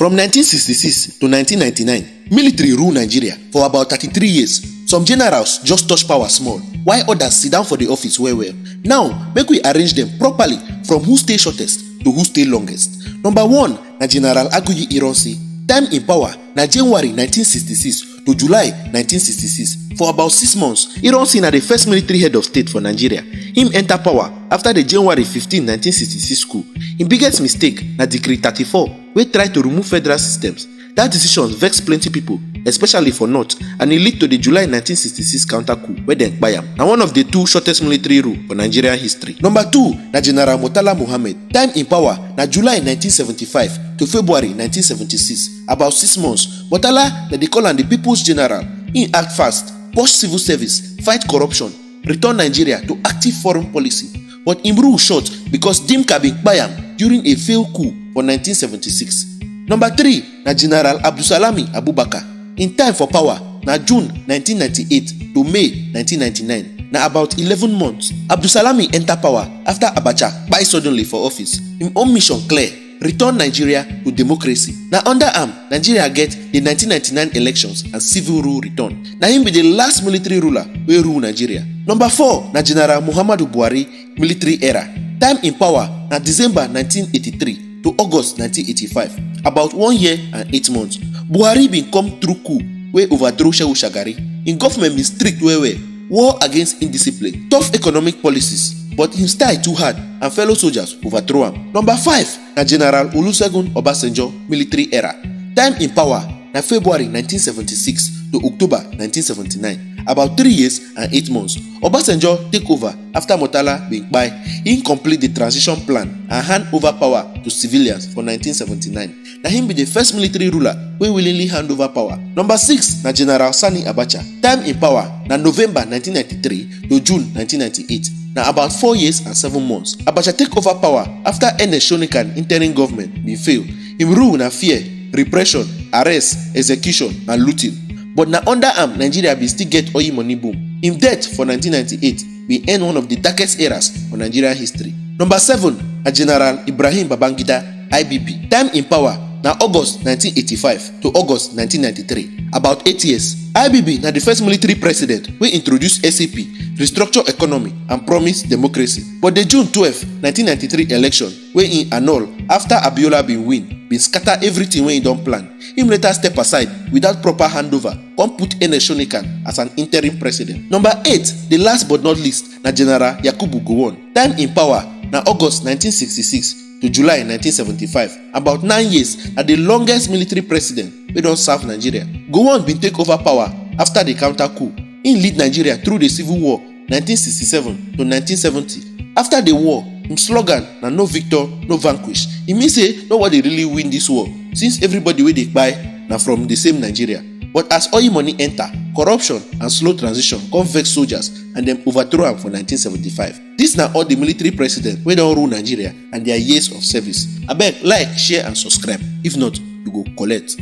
From 1966 to 1999, military rule Nigeria for about 33 years. Some generals just touch power small, while others sit down for the office well. Now, make we arrange them properly from who stay shortest to who stay longest. Number 1 na General Ironsi. Time in power na January 1966 to July 1966. For about 6 months, Ironsi na the first military head of state for Nigeria. Him enter power after the January 15, 1966 coup. Him biggest mistake na Decree 34 wey try to remove federal systems. That decision vexed plenty people, especially for North, and it led to the July 1966 counter coup wey dem kpai am. Na one of the 2 shortest military rule for Nigerian history. Number 2 na General Murtala Mohammed. Time in power na July 1975 to February 1976. About 6 months, Murtala na dey call am the People's General. He act fast, push civil service, fight corruption, return Nigeria to active foreign policy. But him rule short because Dimka bin kpai am during a failed coup for 1976. Number 3 na General Abdulsalami Abubakar. In time for power na June 1998 to May 1999. Na about 11 months. Abdulsalami enter power after Abacha kpai suddenly for office. Him own mission clear: return Nigeria to democracy. Na under am Nigeria get the 1999 elections and civil rule return. Na him be the last military ruler wey rule Nigeria. Number 4 na General Muhammadu Buhari military era. Time in power na December 1983 to August 1985. About 1 year and 8 months. Buhari bin come through coup wey overthrow Shehu Shagari. In government bin strict well. War against indiscipline, tough economic policies, but him style too hard and fellow soldiers overthrow am. Number 5 na General Olusegun Obasanjo military era. Time in power na February 1976 to October 1979. About 3 years and 8 months. Obasanjo take over after Murtala bin kpai. He complete the transition plan and hand over power to civilians for 1979. Na him be the first military ruler wey willingly hand over power. Number 6 na General Sani Abacha. Time in power na November 1993 to June 1998. Na about 4 years and 7 months. Abacha take over power after Ernest Shonikan interim government bin fail. Him rule na fear, repression, arrest, execution and looting. But na under am Nigeria bin still get oil money boom. Him death for 1998 bin end one of the darkest eras for Nigerian history. Number 7 na General Ibrahim Babangida IBB. Time in power na August 1985 to August 1993. About 8 years. IBB na the first military president wey introduce SAP, restructure economy and promise democracy. But the June 12, 1993 election wey he annul after Abiola bin win bin scatter everything wey he don plan. Him later step aside without proper handover, come put Ernest Shonikan as an interim president. Number 8, the last but not least, na General Yakubu Gowon. Time in power na August 1966 to July 1975. About 9 years na the longest military president wey don serve Nigeria. Gowon bin take over power after the counter coup. He lead Nigeria through the civil war 1967 to 1970. After the war, him slogan na no victor, no vanquish. E mean say nobody really win this war since everybody wey dey kpai na from the same Nigeria. But as oil money enter, corruption and slow transition come vex soldiers and dem overthrow am for 1975. Dis na all the military presidents wey don rule Nigeria and their years of service. Abeg like, share and subscribe. If not, you go collect.